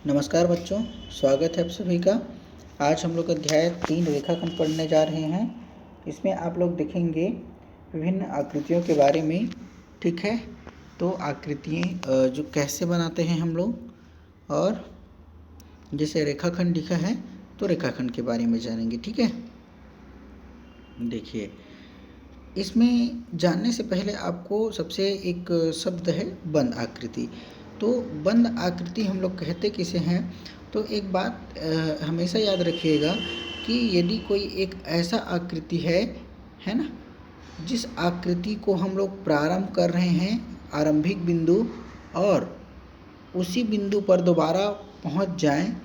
नमस्कार बच्चों, स्वागत है आप सभी का। आज हम लोग अध्याय 3 रेखाखंड पढ़ने जा रहे हैं। इसमें आप लोग देखेंगे विभिन्न आकृतियों के बारे में। ठीक है, तो आकृतियाँ जो कैसे बनाते हैं हम लोग, और जैसे रेखाखंड लिखा है तो रेखाखंड के बारे में जानेंगे। ठीक है, देखिए इसमें जानने से पहले आपको सबसे एक शब्द है बंद आकृति। तो बंद आकृति हम लोग कहते किसे हैं, तो एक बात हमेशा याद रखिएगा कि यदि कोई एक ऐसा आकृति है ना, जिस आकृति को हम लोग प्रारंभ कर रहे हैं आरंभिक बिंदु, और उसी बिंदु पर दोबारा पहुंच जाएं,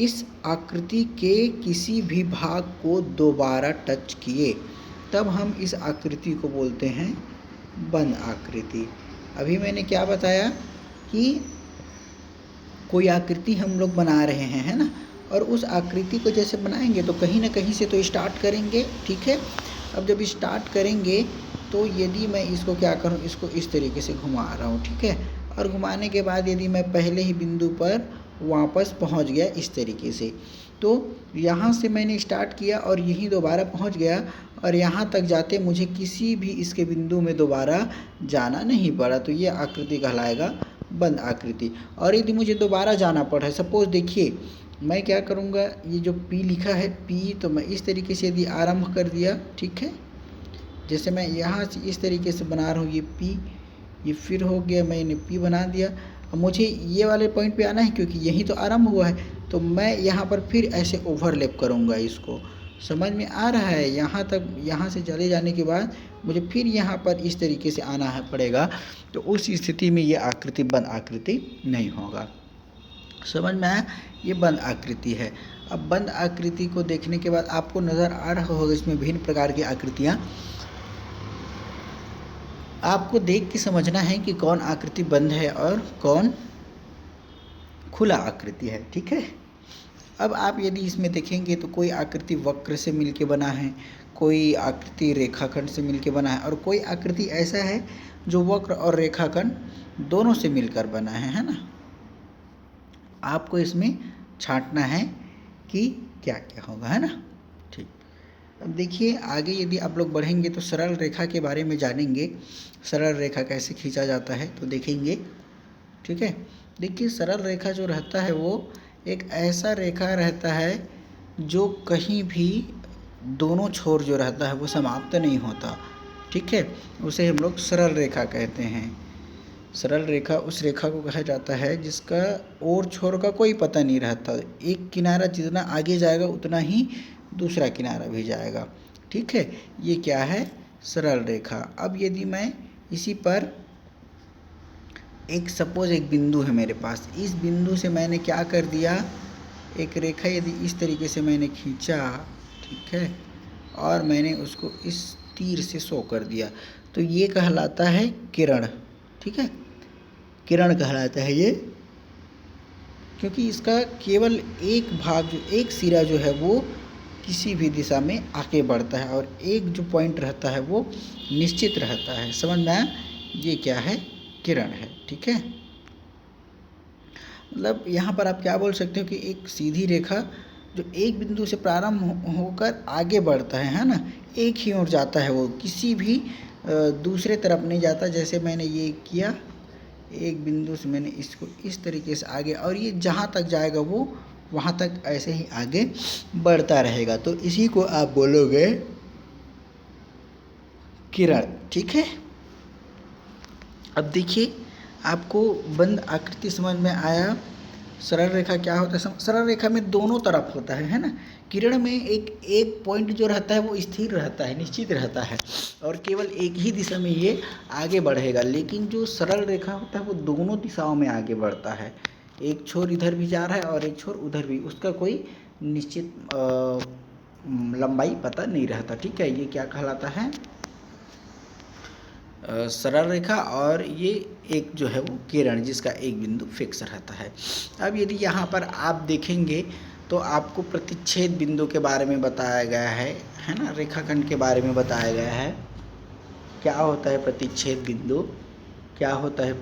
इस आकृति के किसी भी भाग को दोबारा टच किए, तब हम इस आकृति को बोलते हैं बंद आकृति। अभी मैंने क्या बताया कि कोई आकृति हम लोग बना रहे हैं, है ना, और उस आकृति को जैसे बनाएंगे तो कहीं ना कहीं से तो स्टार्ट करेंगे। ठीक है, अब जब स्टार्ट करेंगे तो यदि मैं इसको क्या करूं, इसको इस तरीके से घुमा रहा हूं, ठीक है, और घुमाने के बाद यदि मैं पहले ही बिंदु पर वापस पहुंच गया इस तरीके से, तो यहाँ से मैंने स्टार्ट किया और यहीं दोबारा पहुंच गया, और यहाँ तक जाते मुझे किसी भी इसके बिंदु में दोबारा जाना नहीं पड़ा, तो ये आकृति कहलाएगा बंद आकृति। और यदि मुझे दोबारा जाना पड़ा है, सपोज देखिए मैं क्या करूँगा, ये जो P लिखा है P, तो मैं इस तरीके से यदि आरंभ कर दिया, ठीक है, जैसे मैं यहाँ से इस तरीके से बना रहा हूँ ये P, ये फिर हो गया, मैंने P बना दिया। अब मुझे ये वाले पॉइंट पे आना है क्योंकि यही तो आरंभ हुआ है, तो मैं यहाँ पर फिर ऐसे ओवरलैप करूँगा। इसको समझ में आ रहा है? यहाँ तक, यहाँ से चले जाने के बाद मुझे फिर यहाँ पर इस तरीके से आना है पड़ेगा, तो उस स्थिति में ये आकृति बंद आकृति नहीं होगा। समझ में आया? ये बंद आकृति है। अब बंद आकृति को देखने के बाद आपको नज़र आ रहा होगा इसमें विभिन्न प्रकार की आकृतियाँ। आपको देख के समझना है कि कौन आकृति बंद है और कौन खुला आकृति है। ठीक है, अब आप यदि इसमें देखेंगे तो कोई आकृति वक्र से मिलके बना है, कोई आकृति रेखाखंड से मिलके बना है, और कोई आकृति ऐसा है जो वक्र और रेखाखंड दोनों से मिलकर बना है ना। आपको इसमें छांटना है कि क्या क्या होगा, है ना। ठीक, अब देखिए आगे यदि आप लोग बढ़ेंगे तो सरल रेखा के बारे में जानेंगे। सरल रेखा कैसे खींचा जाता है तो देखेंगे। ठीक है, देखिए सरल रेखा जो रहता है वो एक ऐसा रेखा रहता है जो कहीं भी दोनों छोर जो रहता है वो समाप्त नहीं होता। ठीक है, उसे हम लोग सरल रेखा कहते हैं। सरल रेखा उस रेखा को कहा जाता है जिसका और छोर का कोई पता नहीं रहता। एक किनारा जितना आगे जाएगा उतना ही दूसरा किनारा भी जाएगा। ठीक है, ये क्या है? सरल रेखा। अब यदि मैं इसी पर एक सपोज एक बिंदु है मेरे पास, इस बिंदु से मैंने क्या कर दिया, एक रेखा यदि इस तरीके से मैंने खींचा, ठीक है, और मैंने उसको इस तीर से शो कर दिया, तो ये कहलाता है किरण। ठीक है, किरण कहलाता है ये, क्योंकि इसका केवल एक भाग जो एक सिरा जो है वो किसी भी दिशा में आगे बढ़ता है, और एक जो पॉइंट रहता है वो निश्चित रहता है। समझ में आया? ये क्या है? किरण है। ठीक है, मतलब यहाँ पर आप क्या बोल सकते हो कि एक सीधी रेखा जो एक बिंदु से प्रारंभ होकर आगे बढ़ता है ना, एक ही ओर जाता है, वो किसी भी दूसरे तरफ नहीं जाता। जैसे मैंने ये किया, एक बिंदु से मैंने इसको इस तरीके से आगे, और ये जहाँ तक जाएगा वो वहाँ तक ऐसे ही आगे बढ़ता रहेगा, तो इसी को आप बोलोगे किरण। ठीक है, अब देखिए आपको बंद आकृति समझ में आया। सरल रेखा क्या होता है? सरल रेखा में दोनों तरफ होता है ना। किरण में एक पॉइंट जो रहता है वो स्थिर रहता है, निश्चित रहता है, और केवल एक ही दिशा में ये आगे बढ़ेगा। लेकिन जो सरल रेखा होता है वो दोनों दिशाओं में आगे बढ़ता है, एक छोर इधर भी जा रहा है और एक छोर उधर भी, उसका कोई निश्चित लंबाई पता नहीं रहता। ठीक है, ये क्या कहलाता है? सरल रेखा। और ये एक जो है वो किरण, जिसका एक बिंदु फिक्स रहता है। अब यदि यहाँ पर आप देखेंगे तो आपको प्रतिच्छेद बिंदु के बारे में बताया गया है ना, रेखाखंड के बारे में बताया गया है। क्या होता है प्रतिच्छेद बिंदु, क्या होता है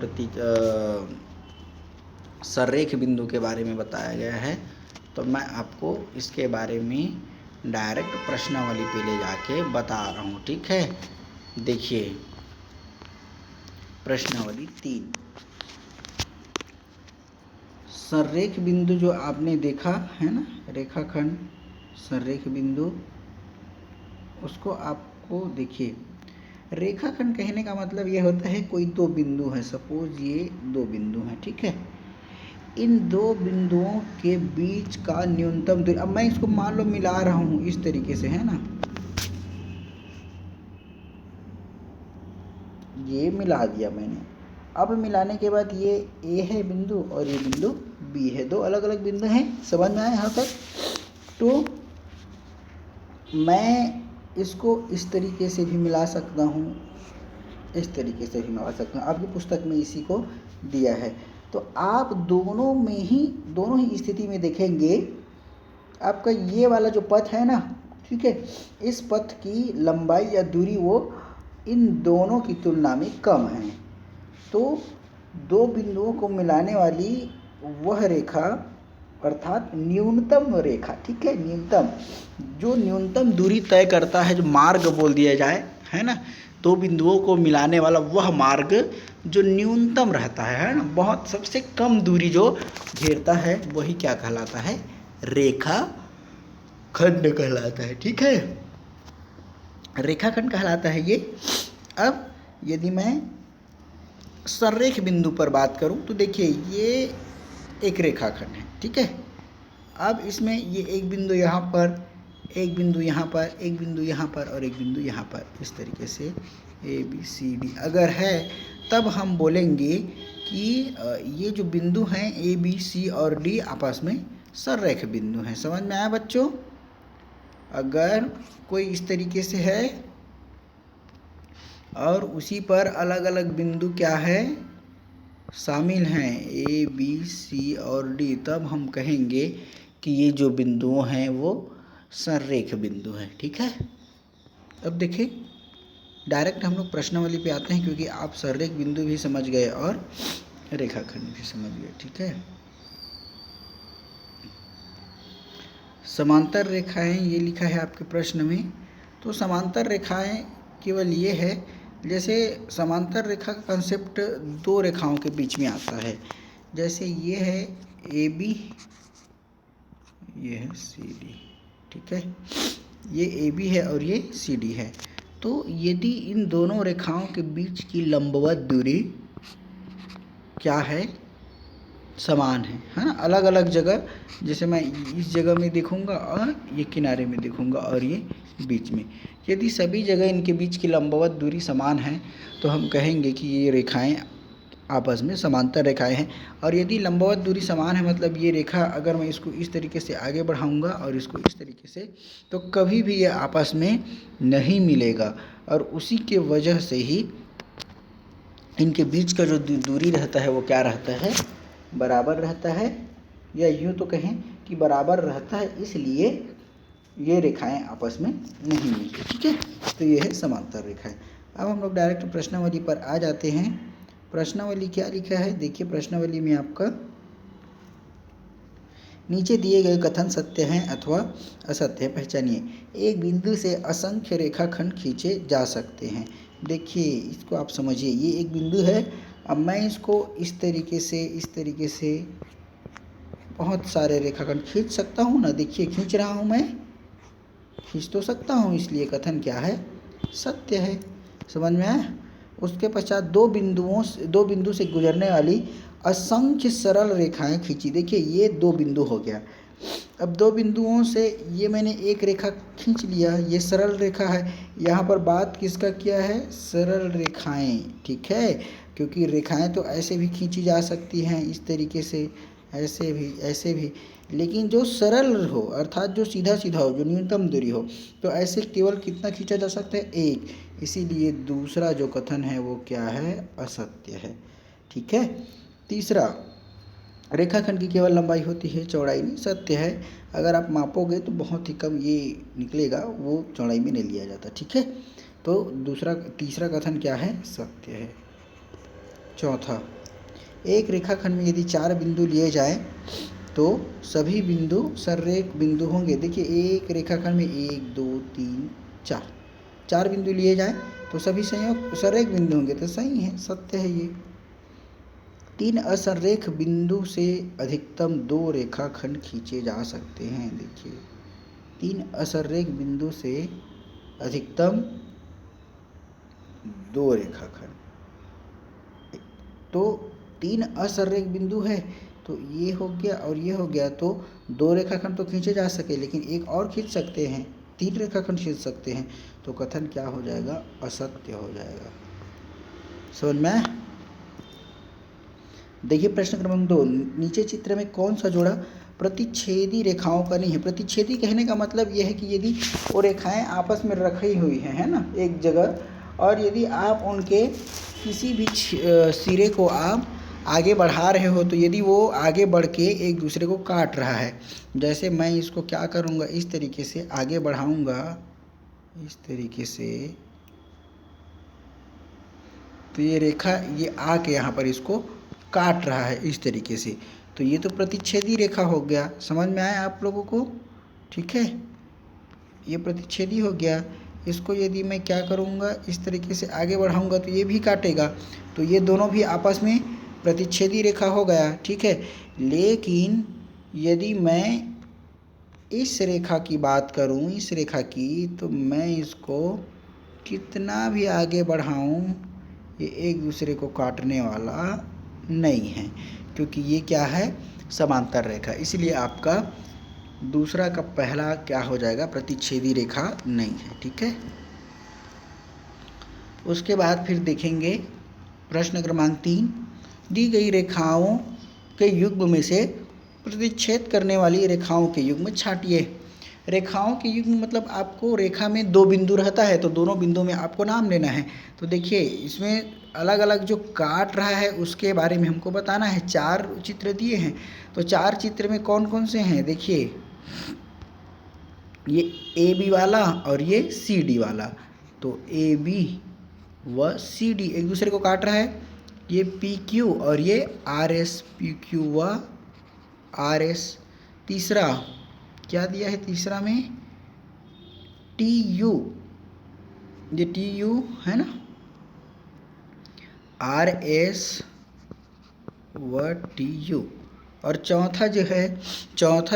संरेख बिंदु के बारे में बताया गया है, तो मैं आपको इसके बारे में डायरेक्ट प्रश्नावली पे ले जाके बता रहा हूँ। ठीक है, देखिए प्रश्नावली 3। संरेख बिंदु जो आपने देखा है ना, रेखाखंड संरेख बिंदु, उसको आपको देखिए, रेखाखंड कहने का मतलब ये होता है कोई दो बिंदु है, सपोज ये दो बिंदु हैं, ठीक है, इन दो बिंदुओं के बीच का न्यूनतम दूरी, अब मैं इसको मान लो मिला रहा हूँ इस तरीके से, है ना, ये मिला दिया मैंने। अब मिलाने के बाद ये ए है बिंदु और ये बिंदु बी है, दो अलग अलग बिंदु हैं, समझ में आया यहाँ तक? तो मैं इसको इस तरीके से भी मिला सकता हूँ, इस तरीके से भी मिला सकता हूँ, आपकी पुस्तक में इसी को दिया है। तो आप दोनों ही स्थिति में देखेंगे, आपका ये वाला जो पथ है ना, ठीक है, इस पथ की लंबाई या दूरी वो इन दोनों की तुलना में कम है। तो दो बिंदुओं को मिलाने वाली वह रेखा अर्थात न्यूनतम रेखा, ठीक है, न्यूनतम, जो न्यूनतम दूरी तय करता है, जो मार्ग बोल दिया जाए, है ना, दो बिंदुओं को मिलाने वाला वह मार्ग जो न्यूनतम रहता है ना, बहुत सबसे कम दूरी जो घेरता है, वही क्या कहलाता है? रेखा खंड कहलाता है। ठीक है, रेखाखंड कहलाता है ये। अब यदि मैं संरेख बिंदु पर बात करूं तो देखिए ये एक रेखाखंड है, ठीक है। अब इसमें ये एक बिंदु यहाँ पर, एक बिंदु यहाँ पर, एक बिंदु यहाँ पर और एक बिंदु यहाँ पर, इस तरीके से ए बी सी डी अगर है, तब हम बोलेंगे कि ये जो बिंदु हैं ए बी सी और डी आपस में संरेख बिंदु हैं। समझ में आया बच्चों? अगर कोई इस तरीके से है और उसी पर अलग अलग बिंदु क्या है, शामिल हैं, ए बी सी और डी, तब हम कहेंगे कि ये जो बिंदु हैं वो संरेख बिंदु हैं। ठीक है, अब देखिए डायरेक्ट हम लोग प्रश्नावली पे आते हैं, क्योंकि आप संरेख बिंदु भी समझ गए और रेखाखंड भी समझ गए। ठीक है, समांतर रेखाएं ये लिखा है आपके प्रश्न में। तो समांतर रेखाएं केवल ये है, जैसे समांतर रेखा का कंसेप्ट दो रेखाओं के बीच में आता है, जैसे ये है ए बी, ये है सी डी, ठीक है, ये ए बी है और ये सी डी है। तो यदि इन दोनों रेखाओं के बीच की लंबवत दूरी क्या है, समान है ना, अलग अलग जगह, जैसे मैं इस जगह में देखूंगा और ये किनारे में देखूंगा और ये बीच में, यदि सभी जगह इनके बीच की लंबवत दूरी समान है तो हम कहेंगे कि ये रेखाएं आपस में समांतर रेखाएं हैं। और यदि लंबवत दूरी समान है, मतलब ये रेखा अगर मैं इसको इस तरीके से आगे बढ़ाऊंगा और इसको इस तरीके से, तो कभी भी ये आपस में नहीं मिलेगा, और उसी के वजह से ही इनके बीच का जो दूरी रहता है वो क्या रहता है, बराबर रहता है, या यूँ तो कहें कि बराबर रहता है, इसलिए ये रेखाएं आपस में नहीं मिलती। ठीक है, तो ये है समांतर रेखाएं। अब हम लोग डायरेक्ट प्रश्नावली पर आ जाते हैं। प्रश्नावली क्या लिखा है, देखिए प्रश्नावली में आपका नीचे दिए गए कथन सत्य हैं अथवा असत्य है, पहचानिए। एक बिंदु से असंख्य रेखाखंड खींचे जा सकते हैं। देखिए इसको आप समझिए, ये एक बिंदु है, अब मैं इसको इस तरीके से बहुत सारे रेखाखंड खींच सकता हूँ ना, देखिए खींच रहा हूँ, मैं खींच तो सकता हूँ, इसलिए कथन क्या है, सत्य है। समझ में आया? उसके पश्चात दो बिंदु से गुजरने वाली असंख्य सरल रेखाएं खींची। देखिए ये दो बिंदु हो गया, अब दो बिंदुओं से ये मैंने एक रेखा खींच लिया, ये सरल रेखा है। यहाँ पर बात किसका किया है, सरल रेखाएं, ठीक है, क्योंकि रेखाएं तो ऐसे भी खींची जा सकती हैं, इस तरीके से, ऐसे भी, लेकिन जो सरल हो अर्थात जो सीधा सीधा हो, जो न्यूनतम दूरी हो, तो ऐसे केवल कितना खींचा जा सकता है, एक, इसीलिए दूसरा जो कथन है वो क्या है, असत्य है। ठीक है, तीसरा, रेखाखंड की केवल लंबाई होती है, चौड़ाई नहीं, सत्य है। अगर आप मापोगे तो बहुत ही कम ये निकलेगा, वो चौड़ाई में नहीं लिया जाता। ठीक है, तो तीसरा कथन क्या है, सत्य है। चौथा, एक रेखाखंड में यदि 4 बिंदु लिए जाएं तो सभी बिंदु सररेख बिंदु होंगे। देखिए एक रेखाखंड में 1 2 3 4 बिंदु लिए जाएं तो सभी संयोग सररेख बिंदु होंगे। तो सही है, सत्य है ये। 3 असररेख बिंदु से अधिकतम 2 रेखाखंड खींचे जा सकते हैं। देखिए 3 असररेख बिंदु से अधिकतम 2 रेखाखंड, तो 3 असररेख बिंदु है तो ये हो गया और ये हो गया, तो 2 रेखाखंड तो खींचे जा सके, लेकिन एक और खींच सकते हैं, 3 रेखाखंड खींच सकते हैं। तो कथन क्या हो जाएगा? असत्य हो जाएगा। समझ में? देखिए प्रश्न क्रमांक 2, नीचे चित्र में कौन सा जोड़ा प्रतिच्छेदी रेखाओं का नहीं है? प्रतिच्छेदी कहने का मतलब यह है कि यदि वो रेखाएं आपस में रखी हुई हैं, है ना, एक जगह, और यदि आप उनके किसी भी सिरे को आप आगे बढ़ा रहे हो, तो यदि वो आगे बढ़ के एक दूसरे को काट रहा है, जैसे मैं इसको क्या करूँगा, इस तरीके से आगे बढ़ाऊँगा, इस तरीके से, तो ये रेखा ये आके यहाँ पर इसको काट रहा है इस तरीके से, तो ये तो प्रतिच्छेदी रेखा हो गया। समझ में आया आप लोगों को? ठीक है, ये प्रतिच्छेदी हो गया। इसको यदि मैं क्या करूँगा, इस तरीके से आगे बढ़ाऊँगा तो ये भी काटेगा, तो ये दोनों भी आपस में प्रतिच्छेदी रेखा हो गया। ठीक है, लेकिन यदि मैं इस रेखा की बात करूँ, इस रेखा की, तो मैं इसको कितना भी आगे बढ़ाऊँ ये एक दूसरे को काटने वाला नहीं है, क्योंकि ये क्या है, समांतर रेखा। इसलिए आपका दूसरा का पहला क्या हो जाएगा, प्रतिच्छेदी रेखा नहीं है। ठीक है, उसके बाद फिर देखेंगे प्रश्न क्रमांक 3, दी गई रेखाओं के युग्म में से प्रतिच्छेद करने वाली रेखाओं के युग्म छांटिए। रेखाओं के युग्म मतलब आपको रेखा में 2 बिंदु रहता है, तो दोनों बिंदुओं में आपको नाम लेना है। तो देखिए इसमें अलग अलग जो काट रहा है उसके बारे में हमको बताना है। 4 चित्र दिए हैं, तो 4 चित्र में कौन कौन से हैं? देखिए ये ए बी वाला और ये सी डी वाला, तो ए बी व सी डी एक दूसरे को काट रहा है। ये पी क्यू और ये आर एस, पी क्यू व आर एस। तीसरा क्या दिया है? तीसरा में टी यू, ये टी यू है ना, आर एस व टी यू। और चौथा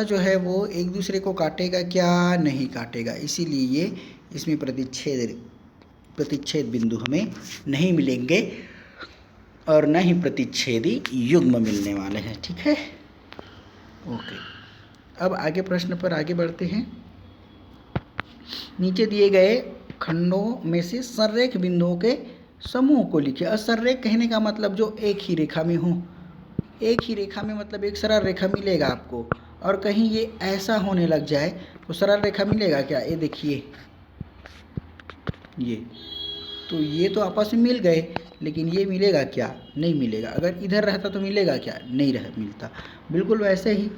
जो है वो एक दूसरे को काटेगा क्या? नहीं काटेगा, इसीलिए ये इसमें प्रतिच्छेद बिंदु हमें नहीं मिलेंगे और न ही प्रतिच्छेदी युग्म मिलने वाले हैं। ठीक है, ओके। अब आगे प्रश्न पर आगे बढ़ते हैं। नीचे दिए गए खंडों में से सररेख बिंदुओं के समूह को लिखिए। असररेख कहने का मतलब जो एक ही रेखा में हो, एक ही रेखा में मतलब एक सरल रेखा मिलेगा आपको, और कहीं ये ऐसा होने लग जाए तो सरल रेखा मिलेगा क्या? ये देखिए ये तो आपस में मिल गए, लेकिन ये मिलेगा क्या? नहीं मिलेगा। अगर इधर रहता तो मिलेगा क्या? नहीं मिलता। बिल्कुल वैसे ही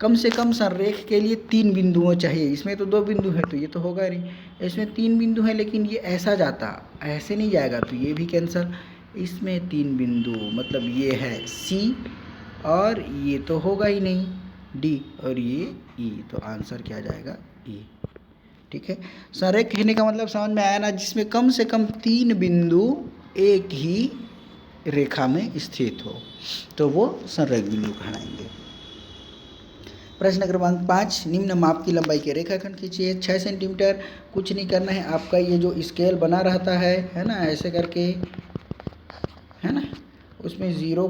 कम से कम सररेख के लिए 3 बिंदुओं चाहिए। इसमें तो 2 बिंदु है तो ये तो होगा नहीं, इसमें 3 बिंदु है, लेकिन ये ऐसा जाता, ऐसे नहीं जाएगा, तो ये भी कैंसल। इसमें 3 बिंदु मतलब ये है सी, और ये तो होगा ही नहीं डी, और ये ई, तो आंसर क्या जाएगा? ई। ठीक है, सररेख कहने का मतलब समझ में आया ना, जिसमें कम से कम 3 बिंदु एक ही रेखा में स्थित हो, तो वो सररेख बिंदु कहलाएंगे। प्रश्न क्रमांक 5, निम्न माप की लंबाई के रेखाखंड खींचिए। 6 सेंटीमीटर, कुछ नहीं करना है, आपका ये जो स्केल बना रहता है ना, ऐसे करके, है ना, उसमें ज़ीरो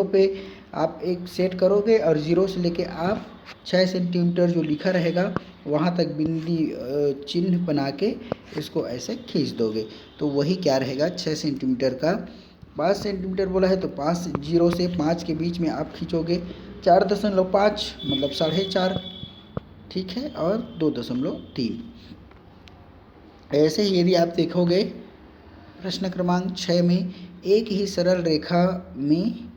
पे आप एक सेट करोगे, और 0 से लेके आप 6 सेंटीमीटर जो लिखा रहेगा वहाँ तक बिंदी चिन्ह बना के इसको ऐसे खींच दोगे, तो वही क्या रहेगा? 6 सेंटीमीटर का 5 सेंटीमीटर बोला है, तो 0 से 5 के बीच में आप खींचोगे 4.5 मतलब 4.5, ठीक है, और 2.3। ऐसे ही यदि आप देखोगे प्रश्न क्रमांक 6 में, एक ही सरल रेखा में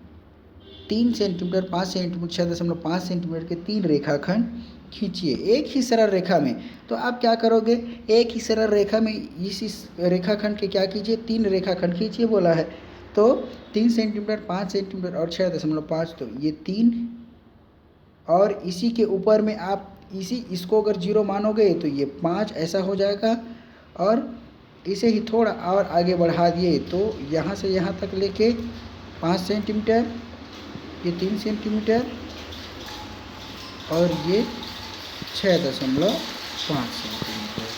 3 सेंटीमीटर, 5 सेंटीमीटर, 6.5 सेंटीमीटर के 3 रेखाखंड खींचिए। एक ही सरल रेखा में, तो आप क्या करोगे? एक ही सरल रेखा में इस रेखाखंड के क्या कीजिए? 3 रेखाखंड खींचिए बोला है, तो 3 सेंटीमीटर, 5 सेंटीमीटर और 6.5, तो ये 3, और इसी के ऊपर में आप इसको अगर 0 मानोगे तो ये 5 ऐसा हो जाएगा, और इसे ही थोड़ा और आगे बढ़ा दिए तो यहाँ से यहाँ तक लेके 5 सेंटीमीटर, ये 3 सेंटीमीटर और ये 6.5 सेंटीमीटर।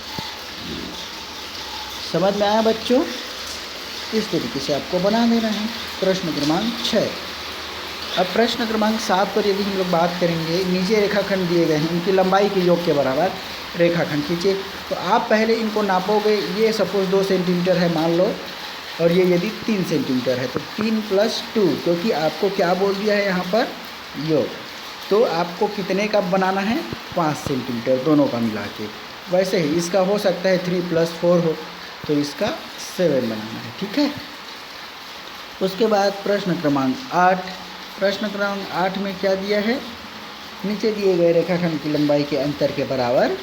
समझ में आया बच्चों? इस तरीके से आपको बना देना है। प्रश्न क्रमांक 6। अब प्रश्न क्रमांक 7 पर यदि हम लोग बात करेंगे, नीचे रेखाखंड दिए गए हैं, उनकी लंबाई के योग के बराबर रेखाखंड खींचे। तो आप पहले इनको नापोगे, ये सपोज 2 सेंटीमीटर है मान लो, और ये यदि 3 सेंटीमीटर है तो 3 + 2, क्योंकि आपको क्या बोल दिया है यहाँ पर योग, तो आपको कितने का बनाना है? 5 सेंटीमीटर दोनों का मिला के। वैसे ही इसका हो सकता है 3 + 4 हो, तो इसका 7 बनाना है, ठीक है। उसके बाद प्रश्न क्रमांक 8। प्रश्न क्रमांक 8 में क्या दिया है? नीचे दिए गए रेखाखंड की लंबाई के अंतर के बराबर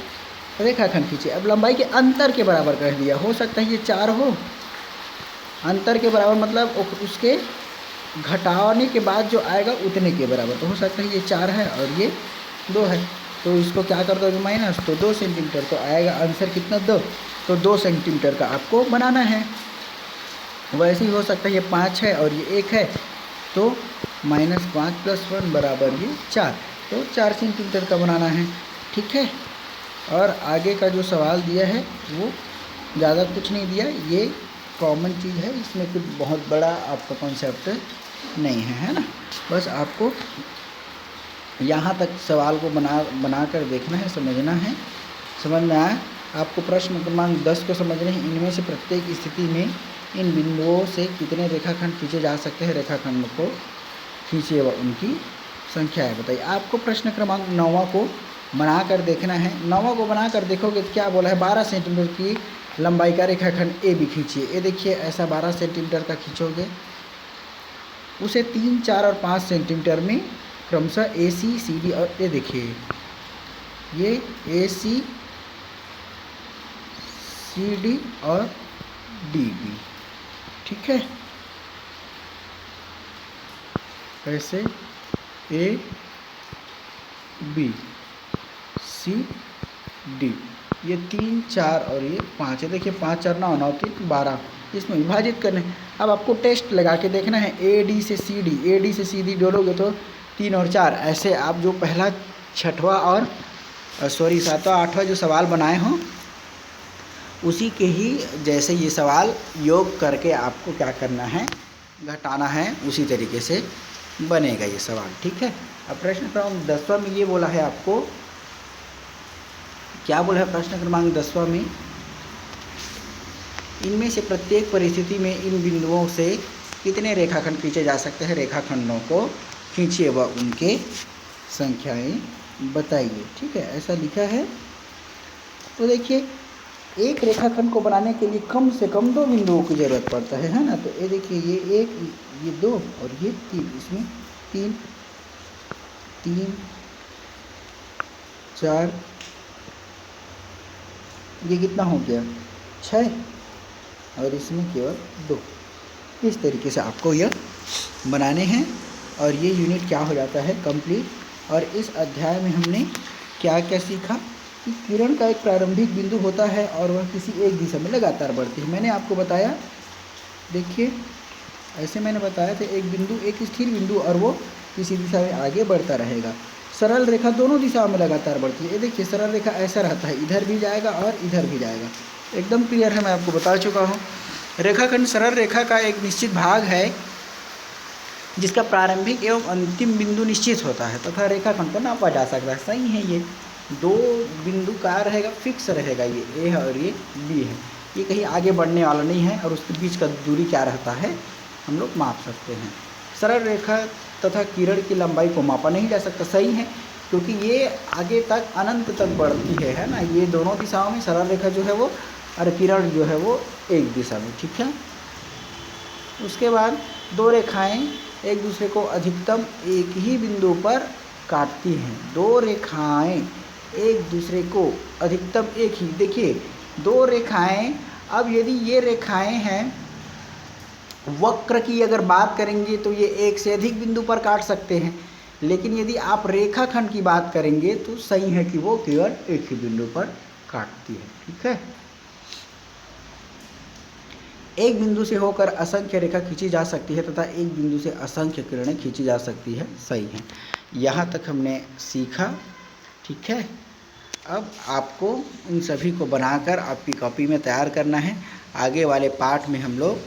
रेखाखंड खींचे। अब लंबाई के अंतर के बराबर कर दिया, हो सकता है ये 4 हो। अंतर के बराबर मतलब उसके घटाने के बाद जो आएगा उतने के बराबर, तो हो सकता है ये 4 है और ये 2 है, तो इसको क्या कर दोगे माइनस, तो 2 सेंटीमीटर, तो आएगा आंसर कितना? 2। तो 2 सेंटीमीटर का आपको बनाना है। वैसे ही हो सकता है ये 5 है और ये 1 है, तो -5 + 1 बराबर ये 4, तो 4 सेंटीमीटर का बनाना है, ठीक है। और आगे का जो सवाल दिया है वो ज़्यादा कुछ नहीं दिया, ये कॉमन चीज़ है, इसमें कुछ बहुत बड़ा आपका कॉन्सेप्ट नहीं है, है ना। बस आपको यहाँ तक सवाल को बना कर देखना है, समझना है। समझ में आया? आपको प्रश्न क्रमांक 10 को समझना है। इनमें से प्रत्येक स्थिति में इन बिंदुओं से कितने रेखाखंड खींचे जा सकते हैं, रेखाखंड को खींचे व उनकी संख्या है बताइए। आपको प्रश्न क्रमांक 9 को बना कर देखना है। 9 को बना कर देखोगे तो क्या बोला है? 12 सेंटीमीटर की लंबाई का रेखाखंड ए भी खींचिए। ये देखिए ऐसा 12 सेंटीमीटर का खींचोगे, उसे 3, 4 और 5 सेंटीमीटर में क्रमशः AC, CD और ये देखिए ये AC, CD और DB, ठीक है। ऐसे A, B, C, D, ये 3, 4 और ये 5 है। देखिए 5, 4, 9, 9, 3, 12, इसमें विभाजित करना है। अब आपको टेस्ट लगा के देखना है, AD से CD जोड़ोगे तो 3 और 4, ऐसे आप जो पहला 6वां और 7वां 8वां जो सवाल बनाए हों उसी के ही जैसे ये सवाल योग करके आपको क्या करना है? घटाना है, उसी तरीके से बनेगा ये सवाल, ठीक है। अब प्रश्न क्रमांक 10वां में ये बोला है आपको, क्या बोला है प्रश्न क्रमांक 10वां में? इनमें से प्रत्येक परिस्थिति में इन बिंदुओं से कितने रेखाखंड खींचे जा सकते हैं, रेखाखंडों को खींचिए व उनके संख्याएं बताइए, ठीक है, ऐसा लिखा है। तो देखिए एक रेखाखंड को बनाने के लिए कम से कम 2 बिंदुओं की ज़रूरत पड़ता है ना। तो ये देखिए ये 1, ये 2 और ये 3, इसमें 3, 3, 4, ये कितना हो गया? 6, और इसमें केवल 2। इस तरीके से आपको यह बनाने हैं और ये यूनिट क्या हो जाता है? कंप्लीट। और इस अध्याय में हमने क्या क्या सीखा कि किरण का एक प्रारंभिक बिंदु होता है और वह किसी एक दिशा में लगातार बढ़ती है। मैंने आपको बताया, देखिए ऐसे मैंने बताया था, एक बिंदु एक स्थिर बिंदु और वो किसी दिशा में आगे बढ़ता रहेगा। सरल रेखा दोनों दिशाओं में लगातार बढ़ती है। ये देखिए सरल रेखा ऐसा रहता है, इधर भी जाएगा और इधर भी जाएगा, एकदम क्लियर है, मैं आपको बता चुका हूँ। रेखाखंड सरल रेखा का एक निश्चित भाग है जिसका प्रारंभिक एवं अंतिम बिंदु निश्चित होता है तथा रेखाखंड को नापा जा सकता है। सही है, ये 2 बिंदु का रहेगा, फिक्स रहेगा, ये ए है और ये बी है, ये कहीं आगे बढ़ने वाला नहीं है, और उसके बीच का दूरी क्या रहता है हम लोग माप सकते हैं। सरल रेखा तथा किरण की लंबाई को मापा नहीं जा सकता, सही है, क्योंकि ये आगे तक अनंत तक बढ़ती है ना। ये दोनों दिशाओं में सरल रेखा जो है वो और किरण जो है वो एक दिशा में, ठीक है। उसके बाद 2 रेखाएं एक दूसरे को अधिकतम एक ही बिंदु पर काटती हैं। 2 रेखाएं एक दूसरे को अधिकतम एक ही, देखिए 2 रेखाएं, अब यदि ये रेखाएं हैं वक्र की अगर बात करेंगे तो ये एक से अधिक बिंदु पर काट सकते हैं, लेकिन यदि आप रेखाखंड की बात करेंगे तो सही है कि वो केवल एक ही बिंदु पर काटती है। ठीक है, एक बिंदु से होकर असंख्य रेखा खींची जा सकती है तथा एक बिंदु से असंख्य किरणें खींची जा सकती है, सही है। यहाँ तक हमने सीखा। ठीक है, अब आपको इन सभी को बनाकर आपकी कॉपी में तैयार करना है। आगे वाले पाठ में हम लोग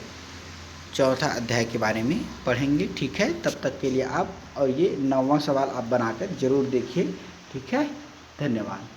चौथा अध्याय के बारे में पढ़ेंगे। ठीक है, तब तक के लिए आप और ये 9वां सवाल आप बनाकर ज़रूर देखिए। ठीक है, धन्यवाद।